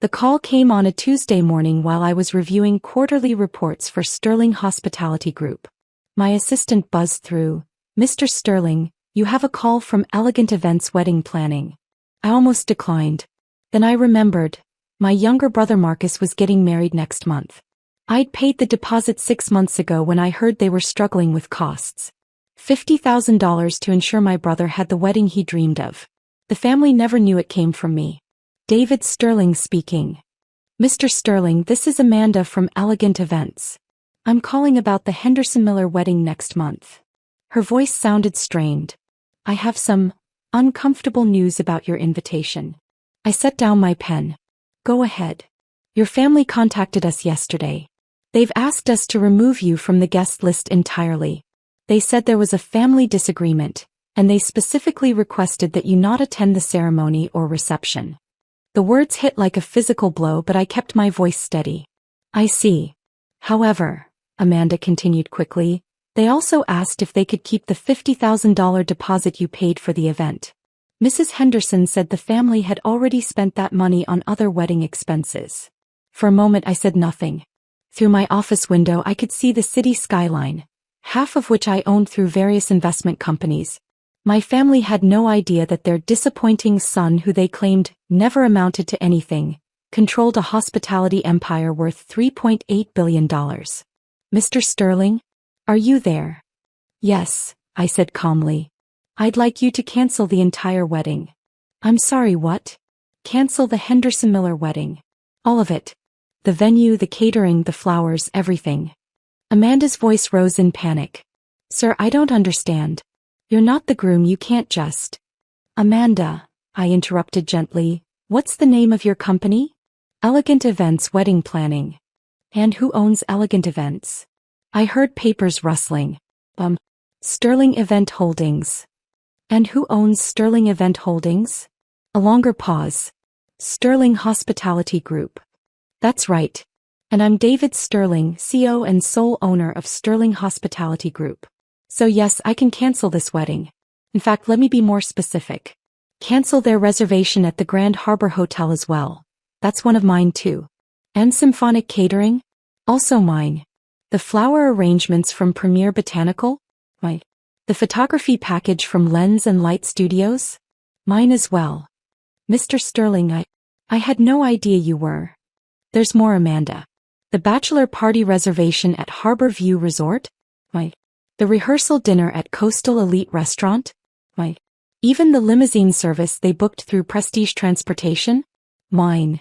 The call came on a Tuesday morning while I was reviewing quarterly reports for Sterling Hospitality Group. My assistant buzzed through, "Mr. Sterling, you have a call from Elegant Events Wedding Planning." I almost declined. Then I remembered, my younger brother Marcus was getting married next month. I'd paid the deposit 6 months ago when I heard they were struggling with costs. $50,000 to ensure my brother had the wedding he dreamed of. The family never knew it came from me. David Sterling speaking. "Mr. Sterling, this is Amanda from Elegant Events. I'm calling about the Henderson-Miller wedding next month." Her voice sounded strained. "I have some uncomfortable news about your invitation." I set down my pen. "Go ahead. Your family contacted us yesterday. They've asked us to remove you from the guest list entirely. They said there was a family disagreement, and they specifically requested that you not attend the ceremony or reception." The words hit like a physical blow, but I kept my voice steady. "I see. However," Amanda continued quickly, "they also asked if they could keep the $50,000 deposit you paid for the event." Mrs. Henderson said the family had already spent that money on other wedding expenses. For a moment I said nothing. Through my office window I could see the city skyline, half of which I owned through various investment companies. My family had no idea that their disappointing son, who they claimed never amounted to anything, controlled a hospitality empire worth $3.8 billion. "Mr. Sterling? Are you there?" "Yes," I said calmly. "I'd like you to cancel the entire wedding." "I'm sorry, what?" "Cancel the Henderson-Miller wedding. All of it. The venue, the catering, the flowers, everything." Amanda's voice rose in panic. "Sir, I don't understand. You're not the groom, you can't just—" "Amanda," I interrupted gently, "what's the name of your company?" "Elegant Events Wedding Planning." "And who owns Elegant Events?" I heard papers rustling. Sterling Event Holdings." "And who owns Sterling Event Holdings?" A longer pause. "Sterling Hospitality Group." "That's right. And I'm David Sterling, CEO and sole owner of Sterling Hospitality Group. So yes, I can cancel this wedding. In fact, let me be more specific. Cancel their reservation at the Grand Harbor Hotel as well. That's one of mine too. And Symphonic Catering? Also mine. The flower arrangements from Premier Botanical? Mine. The photography package from Lens and Light Studios? Mine as well. Mr. Sterling, I had no idea you were." "There's more, Amanda. The bachelor party reservation at Harbor View Resort? Mine. The rehearsal dinner at Coastal Elite Restaurant? Mine. Even the limousine service they booked through Prestige Transportation? Mine."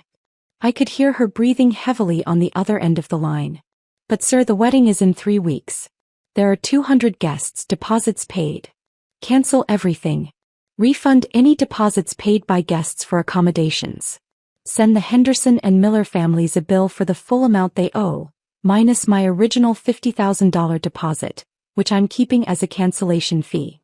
I could hear her breathing heavily on the other end of the line. "But sir, the wedding is in 3 weeks. There are 200 guests, deposits paid. Cancel everything. Refund any deposits paid by guests for accommodations. Send the Henderson and Miller families a bill for the full amount they owe, minus my original $50,000 deposit, which I'm keeping as a cancellation fee.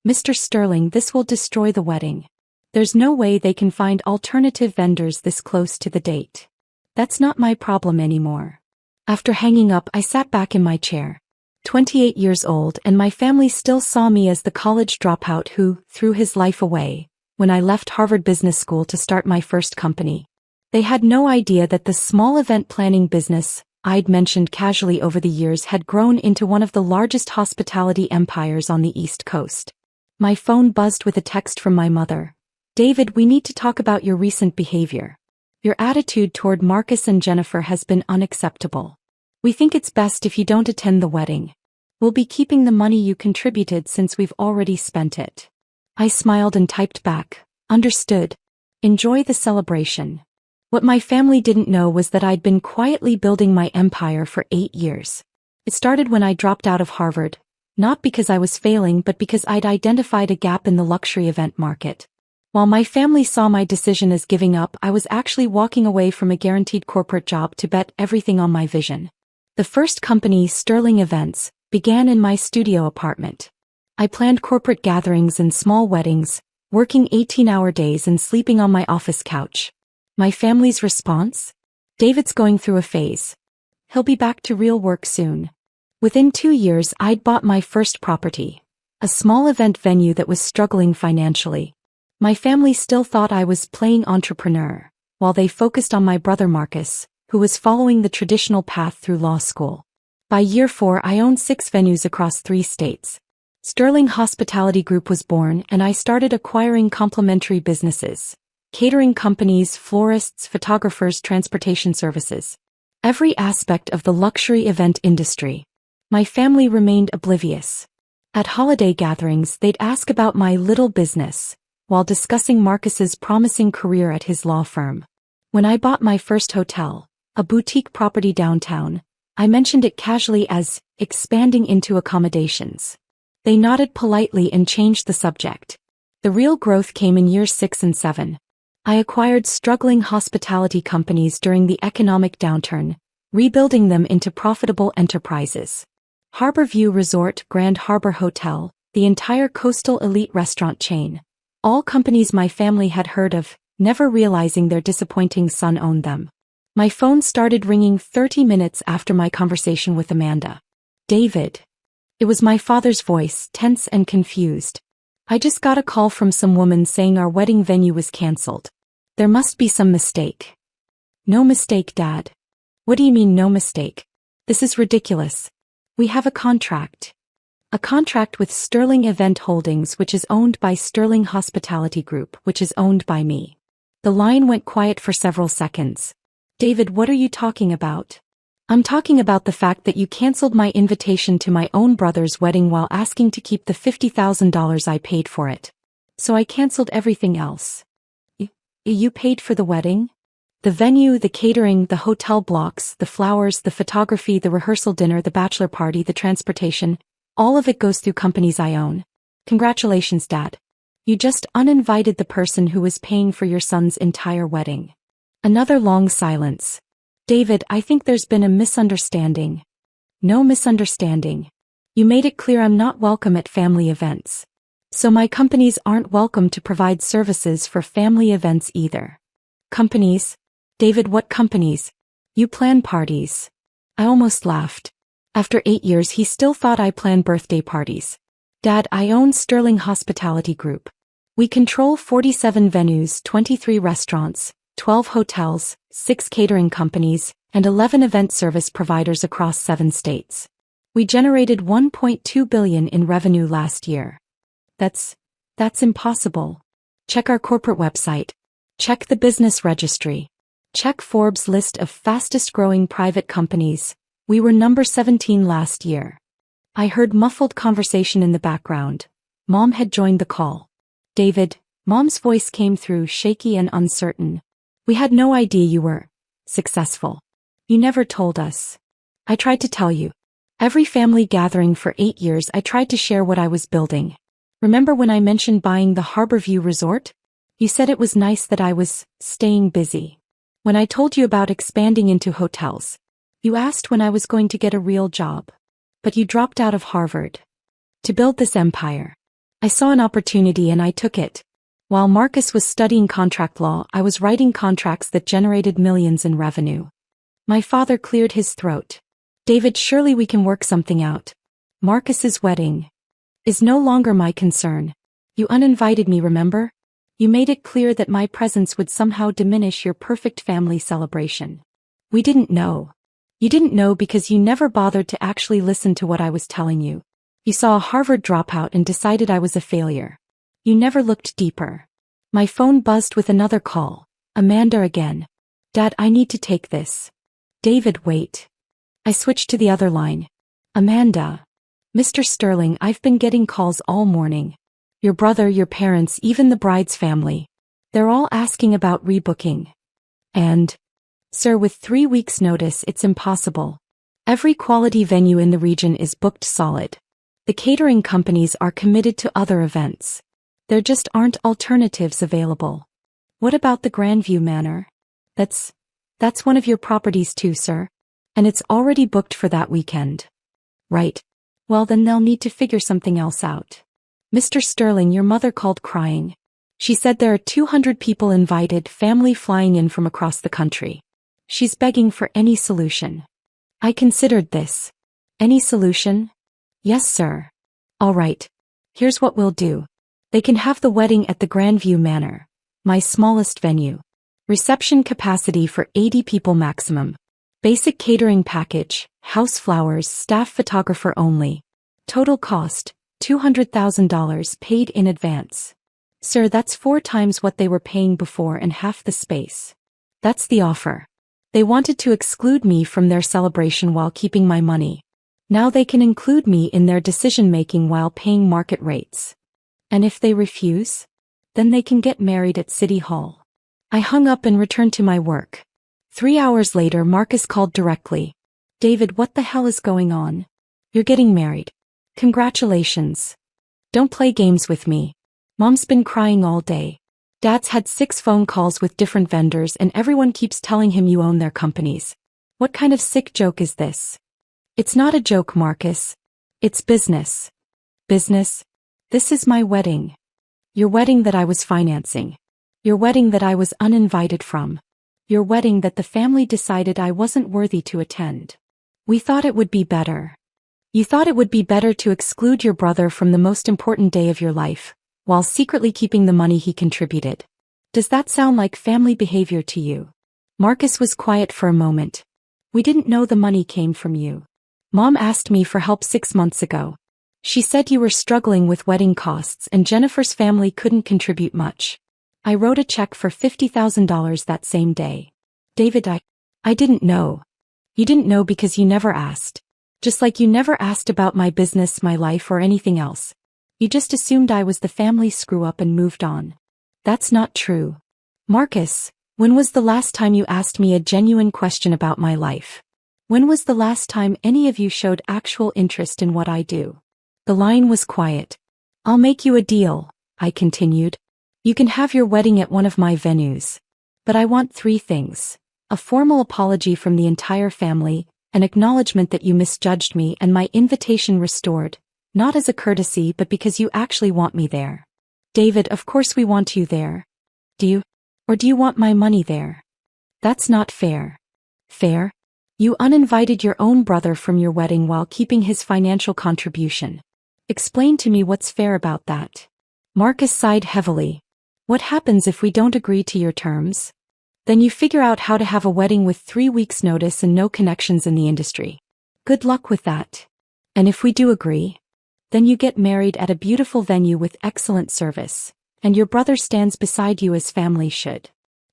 Mr. Sterling, this will destroy the wedding. There's no way they can find alternative vendors this close to the date. That's not my problem anymore." After hanging up, I sat back in my chair. 28 years old, and my family still saw me as the college dropout who threw his life away when I left Harvard Business School to start my first company. They had no idea that the small event planning business I'd mentioned casually over the years had grown into one of the largest hospitality empires on the East Coast. My phone buzzed with a text from my mother. "David, we need to talk about your recent behavior. Your attitude toward Marcus and Jennifer has been unacceptable. We think it's best if you don't attend the wedding. We'll be keeping the money you contributed since we've already spent it." I smiled and typed back, "Understood. Enjoy the celebration." What my family didn't know was that I'd been quietly building my empire for 8 years. It started when I dropped out of Harvard, not because I was failing but because I'd identified a gap in the luxury event market. While my family saw my decision as giving up, I was actually walking away from a guaranteed corporate job to bet everything on my vision. The first company, Sterling Events, began in my studio apartment. I planned corporate gatherings and small weddings, working 18-hour days and sleeping on my office couch. My family's response? "David's going through a phase. He'll be back to real work soon." Within 2 years, I'd bought my first property, a small event venue that was struggling financially. My family still thought I was playing entrepreneur, while they focused on my brother Marcus, who was following the traditional path through law school. By year 4, I owned 6 venues across 3 states. Sterling Hospitality Group was born, and I started acquiring complementary businesses: catering companies, florists, photographers, transportation services. Every aspect of the luxury event industry. My family remained oblivious. At holiday gatherings, they'd ask about my little business, while discussing Marcus's promising career at his law firm. When I bought my first hotel, a boutique property downtown, I mentioned it casually as expanding into accommodations. They nodded politely and changed the subject. The real growth came in years 6 and 7. I acquired struggling hospitality companies during the economic downturn, rebuilding them into profitable enterprises. Harborview Resort, Grand Harbor Hotel, the entire coastal elite restaurant chain. All companies my family had heard of, never realizing their disappointing son owned them. My phone started ringing 30 minutes after my conversation with Amanda. David. It was my father's voice, tense and confused. I just got a call from some woman saying our wedding venue was canceled. There must be some mistake. No mistake, Dad. What do you mean, no mistake? This is ridiculous. We have a contract. A contract with Sterling Event Holdings, which is owned by Sterling Hospitality Group, which is owned by me. The line went quiet for several seconds. David, what are you talking about? I'm talking about the fact that you canceled my invitation to my own brother's wedding while asking to keep the $50,000 I paid for it. So I canceled everything else. You paid for the wedding? The venue, the catering, the hotel blocks, the flowers, the photography, the rehearsal dinner, the bachelor party, the transportation, all of it goes through companies I own. Congratulations, Dad. You just uninvited the person who was paying for your son's entire wedding. Another long silence. David, I think there's been a misunderstanding. No misunderstanding. You made it clear I'm not welcome at family events. So my companies aren't welcome to provide services for family events either. Companies? David, what companies? You plan parties. I almost laughed. After 8 years, he still thought I planned birthday parties. Dad, I own Sterling Hospitality Group. We control 47 venues, 23 restaurants, 12 hotels, 6 catering companies, and 11 event service providers across 7 states. We generated $1.2 billion in revenue last year. That's impossible. Check our corporate website. Check the business registry. Check Forbes' list of fastest-growing private companies. We were number 17 last year. I heard muffled conversation in the background. Mom had joined the call. David, Mom's voice came through, shaky and uncertain. We had no idea you were successful. You never told us. I tried to tell you. Every family gathering for 8 years I tried to share what I was building. Remember when I mentioned buying the Harborview Resort? You said it was nice that I was staying busy. When I told you about expanding into hotels, you asked when I was going to get a real job. But you dropped out of Harvard. To build this empire. I saw an opportunity and I took it. While Marcus was studying contract law, I was writing contracts that generated millions in revenue. My father cleared his throat. David, surely we can work something out. Marcus's wedding is no longer my concern. You uninvited me, remember? You made it clear that my presence would somehow diminish your perfect family celebration. We didn't know. You didn't know because you never bothered to actually listen to what I was telling you. You saw a Harvard dropout and decided I was a failure. You never looked deeper. My phone buzzed with another call. Amanda again. Dad, I need to take this. David, wait. I switched to the other line. Amanda. Mr. Sterling, I've been getting calls all morning. Your brother, your parents, even the bride's family. They're all asking about rebooking. And, sir, with 3 weeks' notice, it's impossible. Every quality venue in the region is booked solid. The catering companies are committed to other events. There just aren't alternatives available. What about the Grandview Manor? That's one of your properties too, sir. And it's already booked for that weekend. Right. Well, then they'll need to figure something else out. Mr. Sterling, your mother called crying. She said there are 200 people invited, family flying in from across the country. She's begging for any solution. I considered this. Any solution? Yes, sir. All right. Here's what we'll do. They can have the wedding at the Grandview Manor, my smallest venue. Reception capacity for 80 people maximum. Basic catering package, house flowers, staff photographer only. Total cost, $200,000 paid in advance. Sir, that's 4 times what they were paying before and half the space. That's the offer. They wanted to exclude me from their celebration while keeping my money. Now they can include me in their decision-making while paying market rates. And if they refuse? Then they can get married at City Hall. I hung up and returned to my work. 3 hours later, Marcus called directly. David, what the hell is going on? You're getting married. Congratulations. Don't play games with me. Mom's been crying all day. Dad's had 6 phone calls with different vendors and everyone keeps telling him you own their companies. What kind of sick joke is this? It's not a joke, Marcus. It's business. Business? This is my wedding. Your wedding that I was financing. Your wedding that I was uninvited from. Your wedding that the family decided I wasn't worthy to attend. We thought it would be better. You thought it would be better to exclude your brother from the most important day of your life, while secretly keeping the money he contributed. Does that sound like family behavior to you? Marcus was quiet for a moment. We didn't know the money came from you. Mom asked me for help 6 months ago. She said you were struggling with wedding costs and Jennifer's family couldn't contribute much. I wrote a check for $50,000 that same day. David, I didn't know. You didn't know because you never asked. Just like you never asked about my business, my life, or anything else. You just assumed I was the family screw-up and moved on. That's not true. Marcus, when was the last time you asked me a genuine question about my life? When was the last time any of you showed actual interest in what I do? The line was quiet. I'll make you a deal, I continued. You can have your wedding at one of my venues. But I want 3 things. A formal apology from the entire family, an acknowledgement that you misjudged me, and my invitation restored. Not as a courtesy but because you actually want me there. David, of course we want you there. Do you? Or do you want my money there? That's not fair. Fair? You uninvited your own brother from your wedding while keeping his financial contribution. Explain to me what's fair about that. Marcus sighed heavily. What happens if we don't agree to your terms? Then you figure out how to have a wedding with 3 weeks' notice and no connections in the industry. Good luck with that. And if we do agree? Then you get married at a beautiful venue with excellent service, and your brother stands beside you as family should.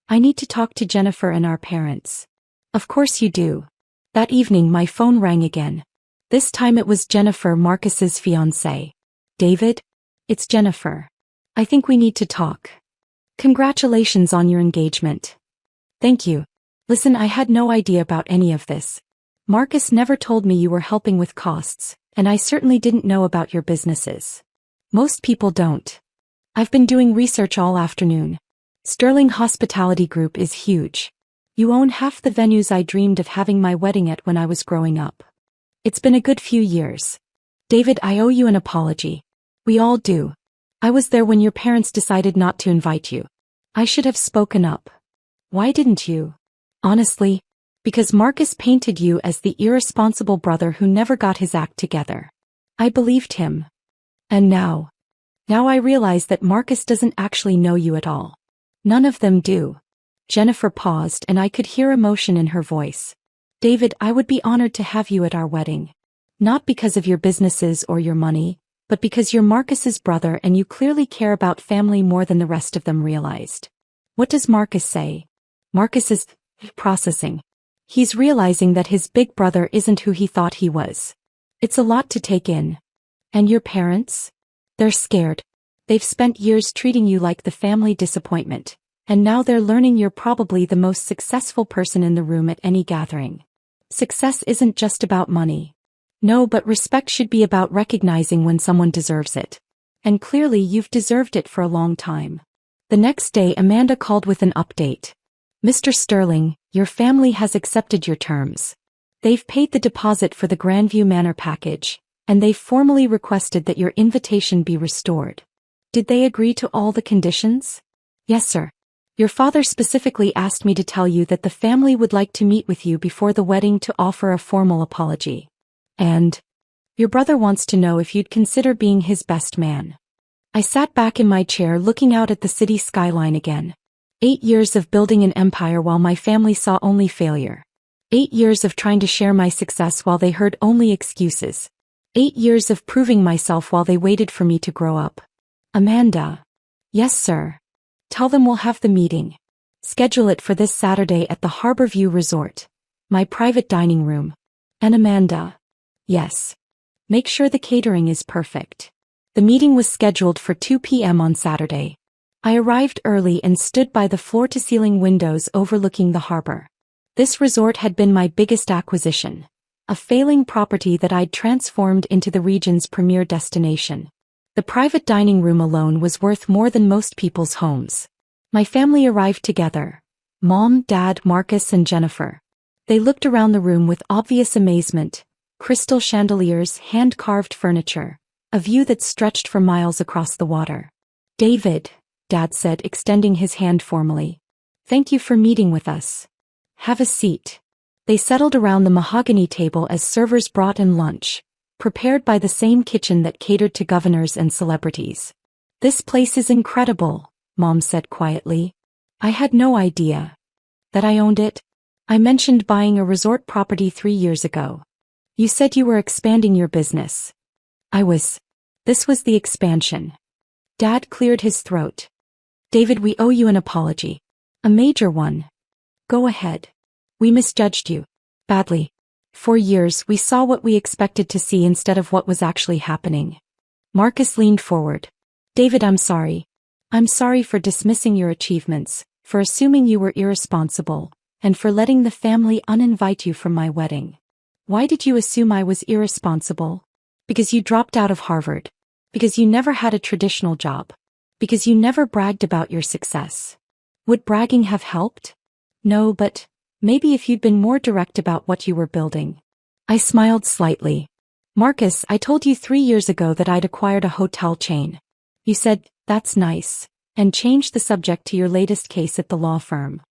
I need to talk to Jennifer and our parents. Of course you do. That evening my phone rang again. This time it was Jennifer, Marcus's fiancée. David? It's Jennifer. I think we need to talk. Congratulations on your engagement. Thank you. Listen, I had no idea about any of this. Marcus never told me you were helping with costs, and I certainly didn't know about your businesses. Most people don't. I've been doing research all afternoon. Sterling Hospitality Group is huge. You own half the venues I dreamed of having my wedding at when I was growing up. It's been a good few years. David, I owe you an apology. We all do. I was there when your parents decided not to invite you. I should have spoken up. Why didn't you? Honestly, because Marcus painted you as the irresponsible brother who never got his act together. I believed him. And now I realize that Marcus doesn't actually know you at all. None of them do. Jennifer paused and I could hear emotion in her voice. David, I would be honored to have you at our wedding. Not because of your businesses or your money, but because you're Marcus's brother and you clearly care about family more than the rest of them realized. What does Marcus say? Marcus is processing. He's realizing that his big brother isn't who he thought he was. It's a lot to take in. And your parents? They're scared. They've spent years treating you like the family disappointment, and now they're learning you're probably the most successful person in the room at any gathering. Success isn't just about money. No, but respect should be about recognizing when someone deserves it. And clearly you've deserved it for a long time. The next day Amanda called with an update. Mr. Sterling, your family has accepted your terms. They've paid the deposit for the Grandview Manor package, and they've formally requested that your invitation be restored. Did they agree to all the conditions? Yes, sir. Your father specifically asked me to tell you that the family would like to meet with you before the wedding to offer a formal apology. And your brother wants to know if you'd consider being his best man. I sat back in my chair looking out at the city skyline again. 8 years of building an empire while my family saw only failure. 8 years of trying to share my success while they heard only excuses. 8 years of proving myself while they waited for me to grow up. Amanda. Yes, sir. Tell them we'll have the meeting. Schedule it for this Saturday at the Harborview Resort. My private dining room. And Amanda. Yes. Make sure the catering is perfect. The meeting was scheduled for 2 p.m. on Saturday. I arrived early and stood by the floor-to-ceiling windows overlooking the harbor. This resort had been my biggest acquisition. A failing property that I'd transformed into the region's premier destination. The private dining room alone was worth more than most people's homes. My family arrived together. Mom, Dad, Marcus, and Jennifer. They looked around the room with obvious amazement. Crystal chandeliers, hand-carved furniture. A view that stretched for miles across the water. David, Dad said, extending his hand formally. Thank you for meeting with us. Have a seat. They settled around the mahogany table as servers brought in lunch, prepared by the same kitchen that catered to governors and celebrities. This place is incredible, Mom said quietly. I had no idea that I owned it. I mentioned buying a resort property 3 years ago. You said you were expanding your business. This was the expansion. Dad cleared his throat. David, we owe you an apology. A major one. Go ahead. We misjudged you. Badly. For years, we saw what we expected to see instead of what was actually happening. Marcus leaned forward. David, I'm sorry. I'm sorry for dismissing your achievements, for assuming you were irresponsible, and for letting the family uninvite you from my wedding. Why did you assume I was irresponsible? Because you dropped out of Harvard. Because you never had a traditional job. Because you never bragged about your success. Would bragging have helped? No, but maybe if you'd been more direct about what you were building. I smiled slightly. Marcus, I told you 3 years ago that I'd acquired a hotel chain. You said, that's nice, and changed the subject to your latest case at the law firm.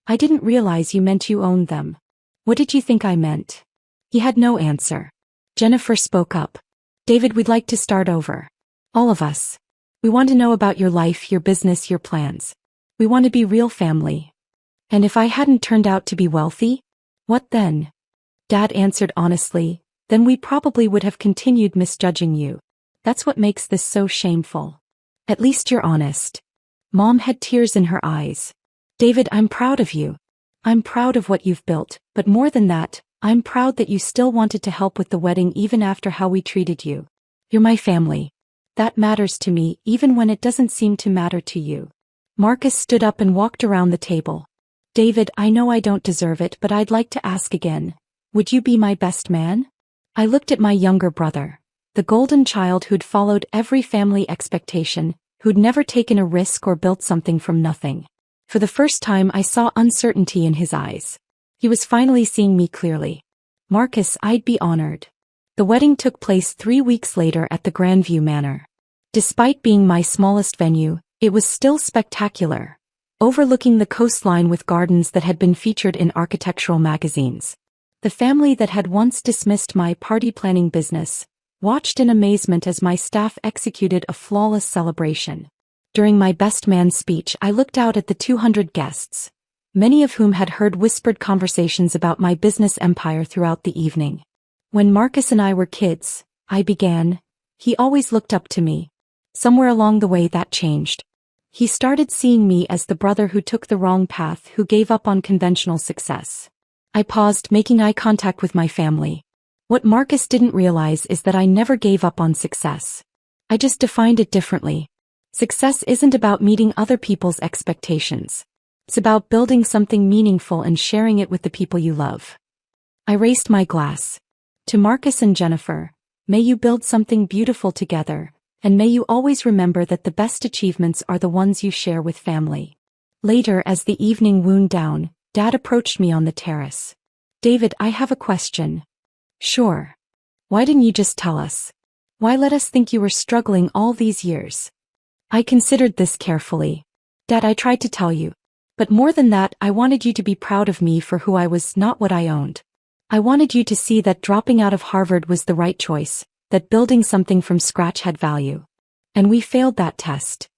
I didn't realize you meant you owned them. What did you think I meant? He had no answer. Jennifer spoke up. David, we'd like to start over. All of us. We want to know about your life, your business, your plans. We want to be real family. And if I hadn't turned out to be wealthy? What then? Dad answered honestly, then we probably would have continued misjudging you. That's what makes this so shameful. At least you're honest. Mom had tears in her eyes. David, I'm proud of you. I'm proud of what you've built, but more than that, I'm proud that you still wanted to help with the wedding even after how we treated you. You're my family. That matters to me even when it doesn't seem to matter to you. Marcus stood up and walked around the table. David, I know I don't deserve it, but I'd like to ask again. Would you be my best man? I looked at my younger brother, the golden child who'd followed every family expectation, who'd never taken a risk or built something from nothing. For the first time I saw uncertainty in his eyes. He was finally seeing me clearly. Marcus, I'd be honored. The wedding took place 3 weeks later at the Grandview Manor. Despite being my smallest venue, it was still spectacular, overlooking the coastline with gardens that had been featured in architectural magazines. The family that had once dismissed my party planning business watched in amazement as my staff executed a flawless celebration. During my best man speech, I looked out at the 200 guests, many of whom had heard whispered conversations about my business empire throughout the evening. When Marcus and I were kids, I began. He always looked up to me. Somewhere along the way that changed. He started seeing me as the brother who took the wrong path, who gave up on conventional success. I paused, making eye contact with my family. What Marcus didn't realize is that I never gave up on success. I just defined it differently. Success isn't about meeting other people's expectations. It's about building something meaningful and sharing it with the people you love. I raised my glass. To Marcus and Jennifer, may you build something beautiful together, and may you always remember that the best achievements are the ones you share with family. Later, as the evening wound down, Dad approached me on the terrace. David, I have a question. Sure. Why didn't you just tell us? Why let us think you were struggling all these years? I considered this carefully. Dad, I tried to tell you. But more than that, I wanted you to be proud of me for who I was, not what I owned. I wanted you to see that dropping out of Harvard was the right choice, that building something from scratch had value. And we failed that test.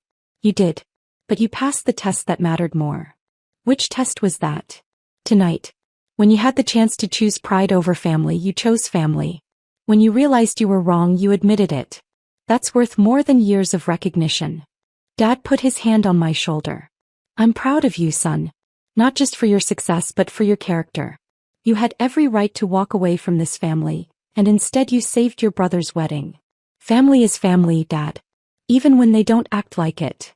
You did. But you passed the test that mattered more. Which test was that? Tonight. When you had the chance to choose pride over family, you chose family. When you realized you were wrong, you admitted it. That's worth more than years of recognition. Dad put his hand on my shoulder. I'm proud of you, son. Not just for your success but for your character. You had every right to walk away from this family, and instead you saved your brother's wedding. Family is family, Dad. Even when they don't act like it.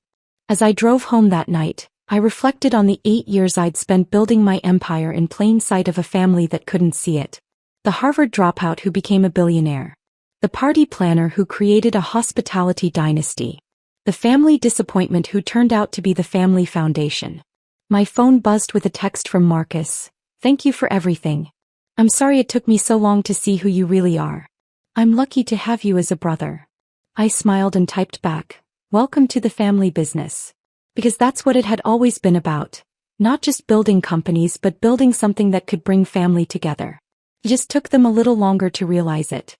As I drove home that night, I reflected on the 8 years I'd spent building my empire in plain sight of a family that couldn't see it. The Harvard dropout who became a billionaire. The party planner who created a hospitality dynasty. The family disappointment who turned out to be the family foundation. My phone buzzed with a text from Marcus. Thank you for everything. I'm sorry it took me so long to see who you really are. I'm lucky to have you as a brother. I smiled and typed back, welcome to the family business. Because that's what it had always been about. Not just building companies but building something that could bring family together. It just took them a little longer to realize it.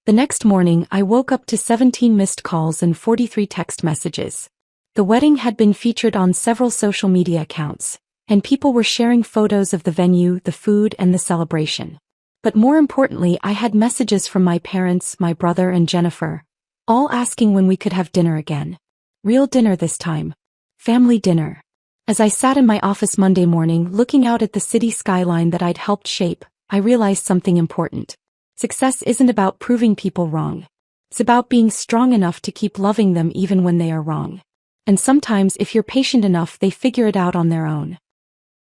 The next morning I woke up to 17 missed calls and 43 text messages. The wedding had been featured on several social media accounts, and people were sharing photos of the venue, the food, and the celebration. But more importantly, I had messages from my parents, my brother, and Jennifer, all asking when we could have dinner again. Real dinner this time. Family dinner. As I sat in my office Monday morning looking out at the city skyline that I'd helped shape, I realized something important. Success isn't about proving people wrong. It's about being strong enough to keep loving them even when they are wrong. And sometimes if you're patient enough, they figure it out on their own.